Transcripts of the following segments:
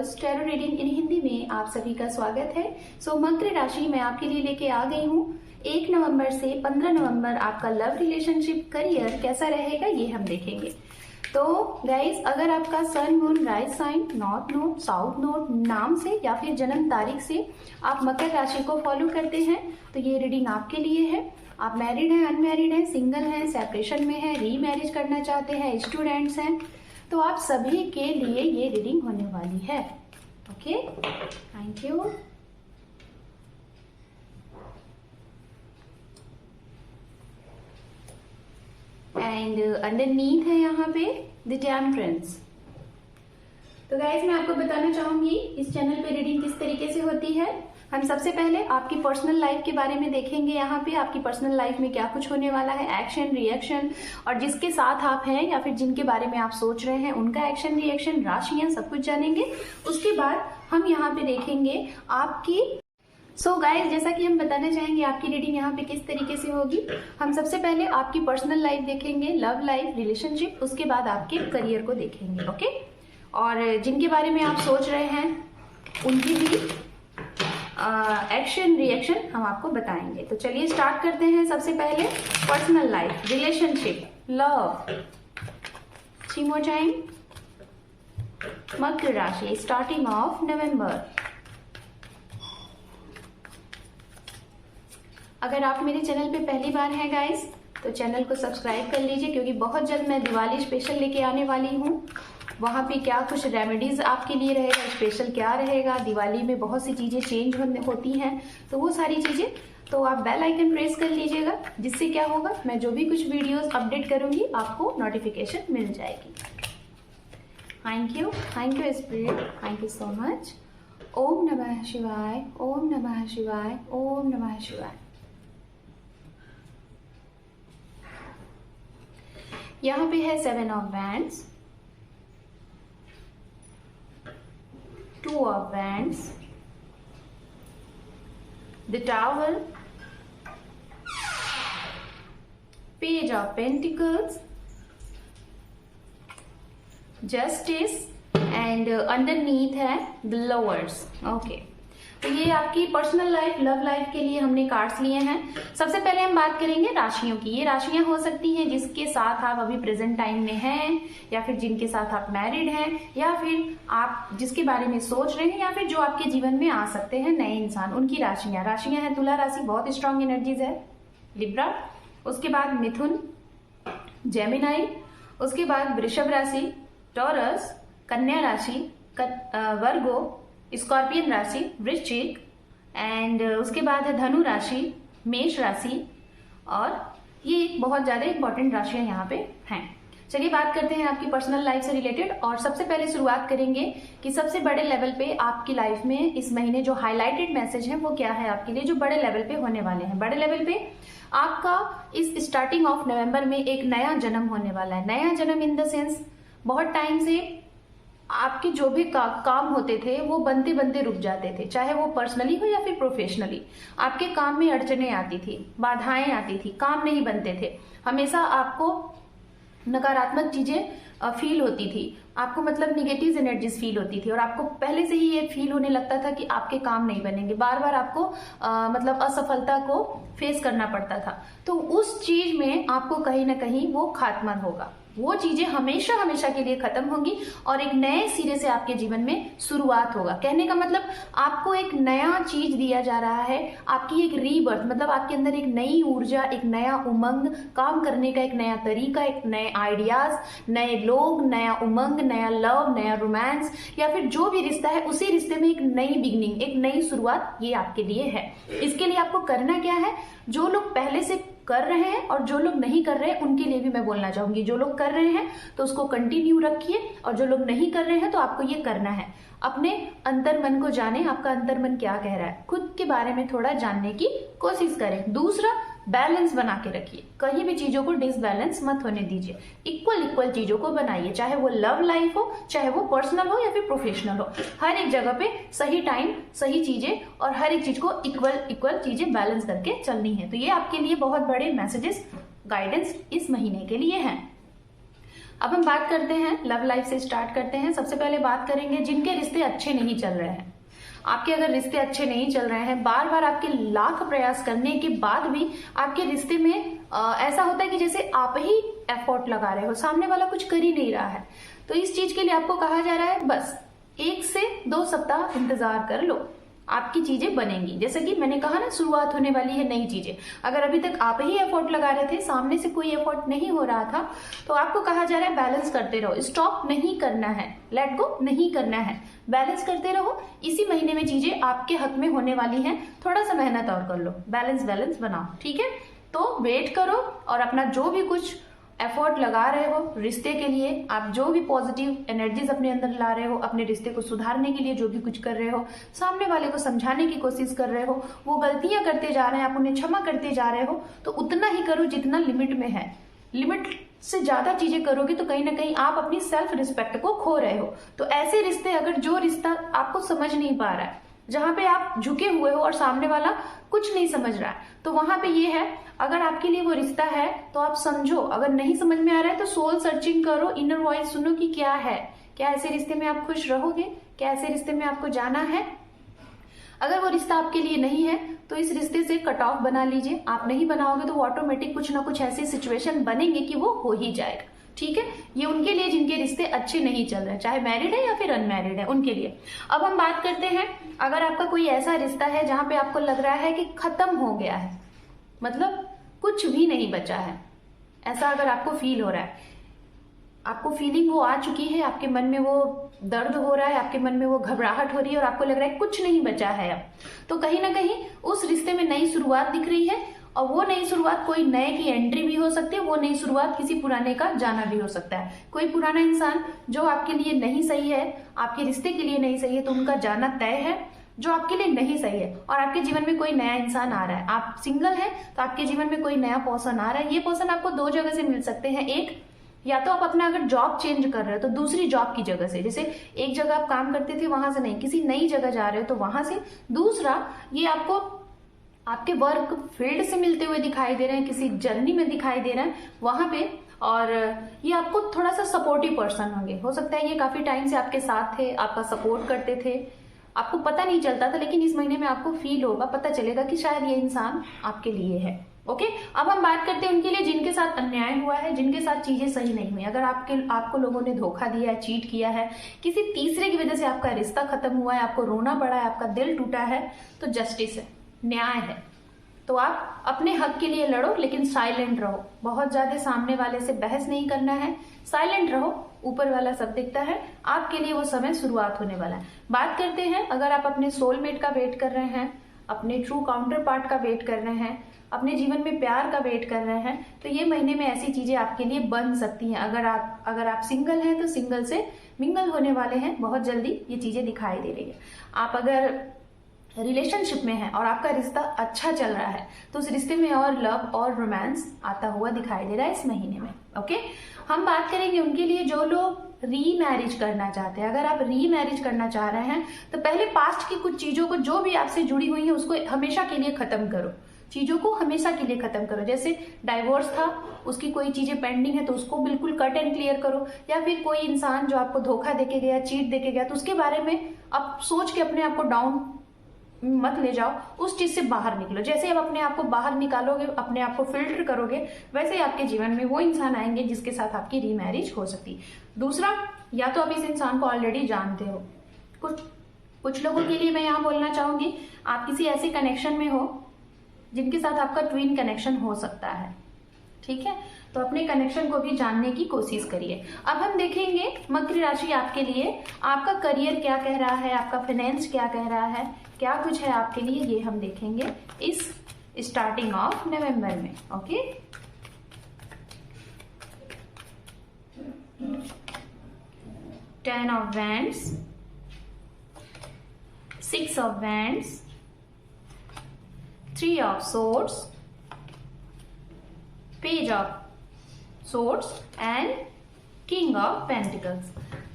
Viewers, tarot reading in Hindi में आप सभी का स्वागत है। मकर राशि मैं आपके लिए लेके आ गई हूँ। 1 नवंबर से 15 नवंबर आपका लव, रिलेशनशिप, करियर कैसा रहेगा ये हम देखेंगे। तो गाइज, अगर आपका sun, moon, rise sign, north node, south node नाम से या फिर जन्म तारीख से आप मकर राशि को फॉलो करते हैं तो ये रीडिंग आपके लिए है। आप मैरिड हैं, अनमैरिड हैं, सिंगल हैं, सेपरेशन में हैं, रीमैरिज करना चाहते हैं, स्टूडेंट्स हैं, तो आप सभी के लिए ये रीडिंग होने वाली है। Okay, thank you. And underneath है यहाँ पे द टेम्परेंस। तो गाइज, मैं आपको बताना चाहूंगी इस चैनल पे रीडिंग किस तरीके से होती है। हम सबसे पहले आपकी पर्सनल लाइफ के बारे में देखेंगे। यहाँ पे आपकी पर्सनल लाइफ में क्या कुछ होने वाला है, एक्शन, रिएक्शन, और जिसके साथ आप हैं या फिर जिनके बारे में आप सोच रहे हैं उनका एक्शन, रिएक्शन, राशियां, सब कुछ जानेंगे। उसके बाद हम यहाँ पे देखेंगे आपकी गाइस, जैसा कि हम बताना चाहेंगे आपकी रीडिंग यहाँ पे किस तरीके से होगी। हम सबसे पहले आपकी पर्सनल लाइफ देखेंगे, लव लाइफ, रिलेशनशिप, उसके बाद आपके करियर को देखेंगे। ओके, और जिनके बारे में आप सोच रहे हैं उनकी भी एक्शन, रिएक्शन हम आपको बताएंगे। तो चलिए स्टार्ट करते हैं। सबसे पहले personal life, relationship, love. 3 more time. Makar राशि, स्टार्टिंग ऑफ नवंबर। अगर आप मेरे चैनल पे पहली बार हैं गाइस तो चैनल को सब्सक्राइब कर लीजिए, क्योंकि बहुत जल्द मैं दिवाली स्पेशल लेके आने वाली हूँ। वहाँ पे क्या कुछ रेमेडीज आपके लिए रहेगा, स्पेशल क्या रहेगा। दिवाली में बहुत सी चीजें चेंज होती हैं, तो वो सारी चीजें, तो आप बेल आइकन प्रेस कर लीजिएगा, जिससे क्या होगा, मैं जो भी कुछ वीडियोस अपडेट करूंगी आपको नोटिफिकेशन मिल जाएगी। Thank you spirit, thank you so much. ओम नमः शिवाय, ओम नमः शिवाय, ओम नमः शिवाय। यहाँ पे है 7 of Wands, 2 of Wands, the Tower, Page of Pentacles, Justice, and underneath है the Lovers। Okay, तो ये आपकी पर्सनल लाइफ, लव लाइफ के लिए हमने कार्ड्स लिए हैं। सबसे पहले हम बात करेंगे राशियों की। ये राशियां हो सकती हैं जिसके साथ आप अभी प्रेजेंट टाइम में हैं, या फिर जिनके साथ आप मैरिड हैं, या फिर आप जिसके बारे में सोच रहे हैं, या फिर जो आपके जीवन में आ सकते हैं नए इंसान, उनकी राशियां हैं। तुला राशि बहुत स्ट्रांग एनर्जीज है, लिब्रा, उसके बाद मिथुन, जेमिनाई, उसके बाद वृषभ राशि, टॉरस, कन्या राशि, वर्गो, स्कॉर्पियन राशि, वृश्चिक, एंड उसके बाद है धनु राशि, मेष राशि, और ये बहुत ज्यादा इंपॉर्टेंट राशियां यहाँ पे हैं। चलिए बात करते हैं आपकी पर्सनल लाइफ से रिलेटेड, और सबसे पहले शुरुआत करेंगे कि सबसे बड़े लेवल पे आपकी लाइफ में इस महीने जो हाईलाइटेड मैसेज है वो क्या है आपके लिए, जो बड़े लेवल पे होने वाले हैं। बड़े लेवल पे आपका इस स्टार्टिंग ऑफ नवंबर में एक नया जन्म होने वाला है। नया जन्म इन द सेंस, बहुत टाइम से आपके जो भी काम होते थे वो बनते बनते रुक जाते थे, चाहे वो पर्सनली हो या फिर प्रोफेशनली। आपके काम में अड़चने आती थी, बाधाएं आती थी, काम नहीं बनते थे, हमेशा आपको नकारात्मक चीजें फील होती थी, आपको मतलब निगेटिव एनर्जीज फील होती थी, और आपको पहले से ही ये फील होने लगता था कि आपके काम नहीं बनेंगे। बार बार आपको मतलब असफलता को फेस करना पड़ता था। तो उस चीज में आपको कहीं ना कहीं वो खात्मा होगा, वो चीजें हमेशा हमेशा के लिए खत्म होंगी और एक नए सिरे से आपके जीवन में शुरुआत होगा। कहने का मतलब आपको एक नया चीज दिया जा रहा है, आपकी एक रीबर्थ, मतलब आपके अंदर एक नई ऊर्जा, एक नया उमंग, काम करने का एक नया तरीका, एक नए आइडियाज, नए लोग, नया उमंग, नया लव, नया रोमांस, या फिर जो भी रिश्ता है उसी रिश्ते में एक नई बिगनिंग, एक नई शुरुआत, ये आपके लिए है। इसके लिए आपको करना क्या है, जो लोग पहले से कर रहे हैं और जो लोग नहीं कर रहे हैं उनके लिए भी मैं बोलना चाहूंगी। जो लोग कर रहे हैं तो उसको कंटिन्यू रखिए, और जो लोग नहीं कर रहे हैं तो आपको ये करना है। अपने अंतर मन को जाने, आपका अंतर मन क्या कह रहा है, खुद के बारे में थोड़ा जानने की कोशिश करें। दूसरा, बैलेंस बना के रखिए, कहीं भी चीजों को डिसबैलेंस मत होने दीजिए, इक्वल चीजों को बनाइए, चाहे वो लव लाइफ हो, चाहे वो पर्सनल हो या फिर प्रोफेशनल हो। हर एक जगह पे सही टाइम, सही चीजें, और हर एक चीज को इक्वल चीजें बैलेंस करके चलनी है। तो ये आपके लिए बहुत बड़े मैसेजेस, गाइडेंस इस महीने के लिए हैं। अब हम बात करते हैं लव लाइफ से स्टार्ट करते हैं। सबसे पहले बात करेंगे जिनके रिश्ते अच्छे नहीं चल रहे हैं। आपके अगर रिश्ते अच्छे नहीं चल रहे हैं, बार बार आपके लाख प्रयास करने के बाद भी आपके रिश्ते में ऐसा होता है कि जैसे आप ही एफर्ट लगा रहे हो, सामने वाला कुछ कर ही नहीं रहा है, तो इस चीज के लिए आपको कहा जा रहा है बस 1 से 2 सप्ताह इंतजार कर लो, आपकी चीजें बनेंगी। जैसे कि मैंने कहा ना, शुरुआत होने वाली है नई चीजें। अगर अभी तक आप ही एफर्ट लगा रहे थे, सामने से कोई एफर्ट नहीं हो रहा था, तो आपको कहा जा रहा है बैलेंस करते रहो, स्टॉप नहीं करना है, लेट गो नहीं करना है, बैलेंस करते रहो। इसी महीने में चीजें आपके हक में होने वाली हैं, थोड़ा सा मेहनत और कर लो, बैलेंस बनाओ, ठीक है। तो वेट करो और अपना जो भी कुछ एफर्ट लगा रहे हो रिश्ते के लिए, आप जो भी पॉजिटिव एनर्जीज अपने अंदर ला रहे हो, अपने रिश्ते को सुधारने के लिए जो भी कुछ कर रहे हो, सामने वाले को समझाने की कोशिश कर रहे हो, वो गलतियां करते जा रहे हैं, आप उन्हें क्षमा करते जा रहे हो, तो उतना ही करो जितना लिमिट में है। लिमिट से ज्यादा चीजें करोगे तो कहीं ना कहीं आप अपनी सेल्फ रिस्पेक्ट को खो रहे हो। तो ऐसे रिश्ते, अगर जो रिश्ता आपको समझ नहीं पा रहा है, जहां पे आप झुके हुए हो और सामने वाला कुछ नहीं समझ रहा है, तो वहां पे ये है, अगर आपके लिए वो रिश्ता है तो आप समझो, अगर नहीं समझ में आ रहा है तो सोल सर्चिंग करो, इनर वॉइस सुनो कि क्या है, क्या ऐसे रिश्ते में आप खुश रहोगे, क्या ऐसे रिश्ते में आपको जाना है। अगर वो रिश्ता आपके लिए नहीं है तो इस रिश्ते से कट ऑफ बना लीजिए। आप नहीं बनाओगे तो वो ऑटोमेटिक कुछ ना कुछ ऐसी सिचुएशन बनेंगे कि वो हो ही जाएगा, ठीक है। ये उनके लिए जिनके रिश्ते अच्छे नहीं चल रहे, चाहे मैरिड है या फिर अनमैरिड है, उनके लिए। अब हम बात करते हैं, अगर आपका कोई ऐसा रिश्ता है जहां पे आपको लग रहा है कि खत्म हो गया है, मतलब कुछ भी नहीं बचा है, ऐसा अगर आपको फील हो रहा है, आपको फीलिंग वो आ चुकी है, आपके मन में वो दर्द हो रहा है, आपके मन में वो घबराहट हो रही है और आपको लग रहा है कुछ नहीं बचा है अब, तो कहीं ना कहीं उस रिश्ते में नई शुरुआत दिख रही है। और वो नई शुरुआत कोई नए की एंट्री भी हो सकती है, वो नई शुरुआत किसी पुराने का जाना भी हो सकता है। कोई पुराना इंसान जो आपके लिए नहीं सही है, आपके रिश्ते के लिए नहीं सही है, तो उनका जाना तय है, जो आपके लिए नहीं सही है। और आपके जीवन में कोई नया इंसान आ रहा है, आप सिंगल हैं तो आपके जीवन में कोई नया पर्सन आ रहा है। ये पर्सन आपको 2 जगह से मिल सकते हैं। एक, या तो आप अपना अगर जॉब चेंज कर रहे हो तो दूसरी जॉब की जगह से, जैसे एक जगह आप काम करते थे वहां से नहीं, किसी नई जगह जा रहे हो तो वहां से। दूसरा, ये आपको आपके वर्क फील्ड से मिलते हुए दिखाई दे रहे हैं, किसी जर्नी में दिखाई दे रहे हैं वहां पे, और ये आपको थोड़ा सा सपोर्टिव पर्सन होंगे। हो सकता है ये काफी टाइम से आपके साथ थे, आपका सपोर्ट करते थे, आपको पता नहीं चलता था, लेकिन इस महीने में आपको फील होगा, पता चलेगा कि शायद ये इंसान आपके लिए है। ओके, अब हम बात करते हैं उनके लिए जिनके साथ अन्याय हुआ है, जिनके साथ चीजें सही नहीं हुई। अगर आपको लोगों ने धोखा दिया है, चीट किया है, किसी तीसरे की वजह से आपका रिश्ता खत्म हुआ है, आपको रोना पड़ा है, आपका दिल टूटा है, तो जस्टिस है, न्याय है। तो आप अपने हक के लिए लड़ो, लेकिन साइलेंट रहो। बहुत ज्यादा सामने वाले से बहस नहीं करना है, साइलेंट रहो, ऊपर वाला सब दिखता है, आपके लिए वो समय शुरुआत होने वाला है। बात करते हैं, अगर आप अपने सोलमेट का वेट कर रहे हैं, अपने ट्रू काउंटर पार्ट का वेट कर रहे हैं, अपने जीवन में प्यार का वेट कर रहे हैं, तो ये महीने में ऐसी चीजें आपके लिए बन सकती हैं। अगर आप सिंगल हैं तो सिंगल से मिंगल होने वाले हैं, बहुत जल्दी ये चीजें दिखाई दे रही है। आप अगर रिलेशनशिप में है और आपका रिश्ता अच्छा चल रहा है तो उस रिश्ते में और लव और रोमांस आता हुआ दिखाई दे रहा है इस महीने में। ओके, हम बात करेंगे उनके लिए जो लोग री मैरिज करना चाहते हैं। अगर आप री मैरिज करना चाह रहे हैं तो पहले पास्ट की कुछ चीजों को, जो भी आपसे जुड़ी हुई है, उसको हमेशा के लिए खत्म करो, चीजों को हमेशा के लिए खत्म करो। जैसे डाइवोर्स था, उसकी कोई चीजें पेंडिंग है तो उसको बिल्कुल कट एंड क्लियर करो। या फिर कोई इंसान जो आपको धोखा देके गया, चीट देके गया, तो उसके बारे में आप सोच के अपने आप को डाउन मत ले जाओ, उस चीज से बाहर निकलो। जैसे आप अपने आप को बाहर निकालोगे, अपने आप को फिल्टर करोगे, वैसे आपके जीवन में वो इंसान आएंगे जिसके साथ आपकी रीमैरिज हो सकती है। दूसरा, या तो आप इस इंसान को ऑलरेडी जानते हो। कुछ लोगों के लिए मैं यहाँ बोलना चाहूंगी, आप किसी ऐसे कनेक्शन में हो जिनके साथ आपका ट्विन कनेक्शन हो सकता है, ठीक है। तो अपने कनेक्शन को भी जानने की कोशिश करिए। अब हम देखेंगे मकर राशि आपके लिए, आपका करियर क्या कह रहा है, आपका फाइनेंस क्या कह रहा है, क्या कुछ है आपके लिए, ये हम देखेंगे इस स्टार्टिंग ऑफ नवंबर में। Okay, ten of wands, 6 of wands, 3 of swords, page of swords and king of pentacles.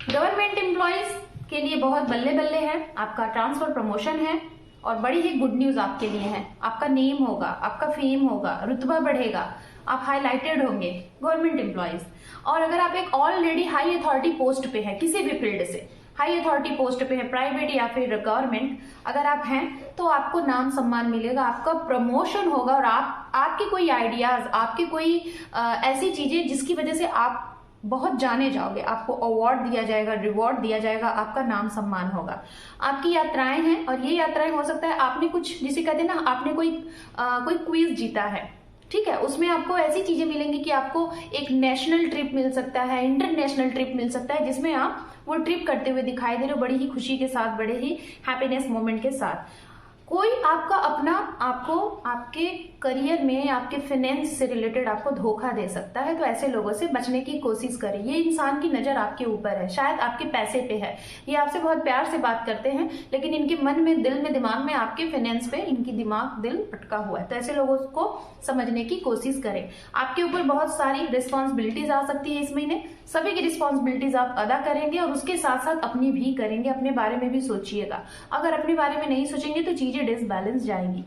Government employees के लिए बहुत बल्ले बल्ले है, आपका ट्रांसफर प्रमोशन है, और बड़ी ही गुड न्यूज आपके लिए है। आपका नेम होगा, आपका फेम होगा, रुतबा बढ़ेगा, आप हाईलाइटेड होंगे, गवर्नमेंट एम्प्लॉयज। और अगर आप एक ऑलरेडी हाई अथॉरिटी पोस्ट पे है, किसी भी फील्ड से हाई अथॉरिटी पोस्ट पे है, प्राइवेट या फिर गवर्नमेंट अगर आप हैं, तो आपको नाम सम्मान मिलेगा, आपका प्रमोशन होगा और आपके कोई आइडियाज, आपके कोई ऐसी चीजें जिसकी वजह से आप बहुत जाने जाओगे, आपको अवार्ड दिया जाएगा, रिवॉर्ड दिया जाएगा, आपका नाम सम्मान होगा। आपकी यात्राएं हैं और ये यात्राएं हो सकता है आपने कुछ, जिसे कहते हैं ना, आपने कोई क्विज जीता है, ठीक है, उसमें आपको ऐसी चीजें मिलेंगी कि आपको एक नेशनल ट्रिप मिल सकता है, इंटरनेशनल ट्रिप मिल सकता है, जिसमें आप वो ट्रिप करते हुए दिखाई दे रहे हो, बड़ी ही खुशी के साथ, बड़े ही हैप्पीनेस मोमेंट के साथ। कोई आपका अपना आपको आपके करियर में, आपके फाइनेंस से रिलेटेड आपको धोखा दे सकता है, तो ऐसे लोगों से बचने की कोशिश करें। ये इंसान की नजर आपके ऊपर है, शायद आपके पैसे पे है, ये आपसे बहुत प्यार से बात करते हैं, लेकिन इनके मन में, दिल में, दिमाग में आपके फाइनेंस पे इनकी दिल अटका हुआ है। तो ऐसे लोगों को समझने की कोशिश करें। आपके ऊपर बहुत सारी रिस्पॉन्सिबिलिटीज आ सकती है इस महीने, सभी की रिस्पॉन्सिबिलिटीज आप अदा करेंगे और उसके साथ साथ अपनी भी करेंगे। अपने बारे में भी सोचिएगा, अगर अपने बारे में नहीं सोचेंगे तो चीजें डिसबैलेंस जाएंगी।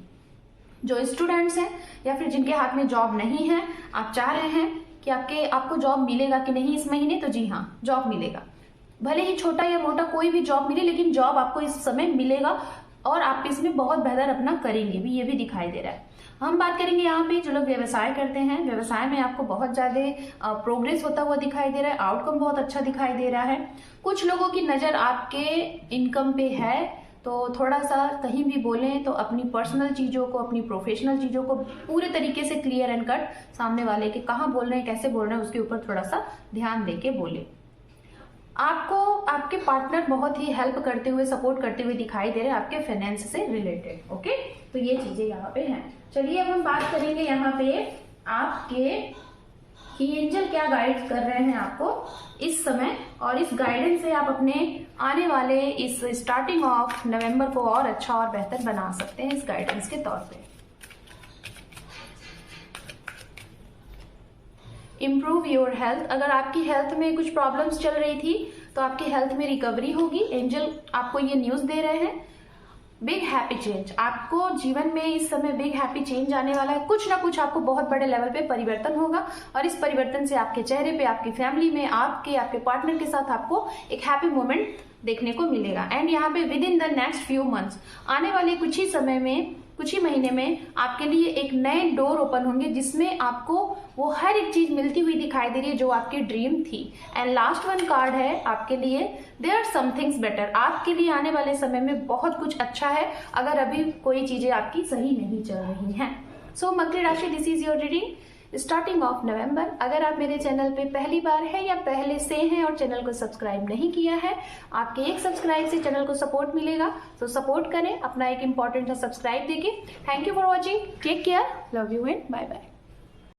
जो स्टूडेंट्स हैं या फिर जिनके हाथ में जॉब नहीं है, आप चाह रहे हैं कि आपको जॉब मिलेगा कि नहीं इस महीने, तो जी हाँ, जॉब मिलेगा। भले ही छोटा या मोटा कोई भी जॉब मिले, लेकिन जॉब आपको इस समय मिलेगा और आप इसमें बहुत बेहतर अपना करेंगे भी, ये भी दिखाई दे रहा है। हम बात करेंगे यहाँ पे जो लोग व्यवसाय करते हैं, व्यवसाय में आपको बहुत ज्यादा प्रोग्रेस होता हुआ दिखाई दे रहा है, आउटकम बहुत अच्छा दिखाई दे रहा है। कुछ लोगों की नजर आपके इनकम पे है, तो थोड़ा सा कहीं भी बोलें तो अपनी पर्सनल चीजों को, अपनी प्रोफेशनल चीजों को पूरे तरीके से क्लियर एंड कट, सामने वाले के कहाँ बोल रहे हैं, कैसे बोल रहे हैं, उसके ऊपर थोड़ा सा ध्यान देके बोले। आपको आपके पार्टनर बहुत ही हेल्प करते हुए, सपोर्ट करते हुए दिखाई दे रहे हैं आपके फाइनेंस से रिलेटेड। ओके, तो ये चीजें यहाँ पे हैं। चलिए अब हम बात करेंगे यहाँ पे आपके कि एंजल क्या गाइड कर रहे हैं आपको इस समय, और इस गाइडेंस से आप अपने आने वाले इस स्टार्टिंग ऑफ नवंबर को और अच्छा और बेहतर बना सकते हैं इस गाइडेंस के तौर पे। इम्प्रूव योर हेल्थ, अगर आपकी हेल्थ में कुछ प्रॉब्लम्स चल रही थी तो आपकी हेल्थ में रिकवरी होगी। एंजल आपको ये न्यूज दे रहे हैं। बिग हैप्पी चेंज, आपको जीवन में इस समय बिग हैप्पी चेंज आने वाला है। कुछ ना कुछ आपको बहुत बड़े लेवल पे परिवर्तन होगा और इस परिवर्तन से आपके चेहरे पे, आपकी फैमिली में, आपके पार्टनर के साथ आपको एक हैप्पी मोमेंट देखने को मिलेगा। एंड यहाँ पे with in the next few months, आने वाले कुछ ही समय में, कुछ ही महीने में आपके लिए एक नए डोर ओपन होंगे जिसमें आपको वो हर एक चीज मिलती हुई दिखाई दे रही है जो आपकी ड्रीम थी। एंड लास्ट वन कार्ड है आपके लिए, देयर आर समथिंग्स बेटर, आपके लिए आने वाले समय में बहुत कुछ अच्छा है अगर अभी कोई चीजें आपकी सही नहीं चल रही हैं। सो मकर राशि, this is your reading starting of November. अगर आप मेरे चैनल पे पहली बार है या पहले से हैं और चैनल को सब्सक्राइब नहीं किया है, आपके एक सब्सक्राइब से चैनल को सपोर्ट मिलेगा, तो सपोर्ट करें अपना एक इंपॉर्टेंट सा सब्सक्राइब देके। Thank you for watching, take care, love you and bye bye.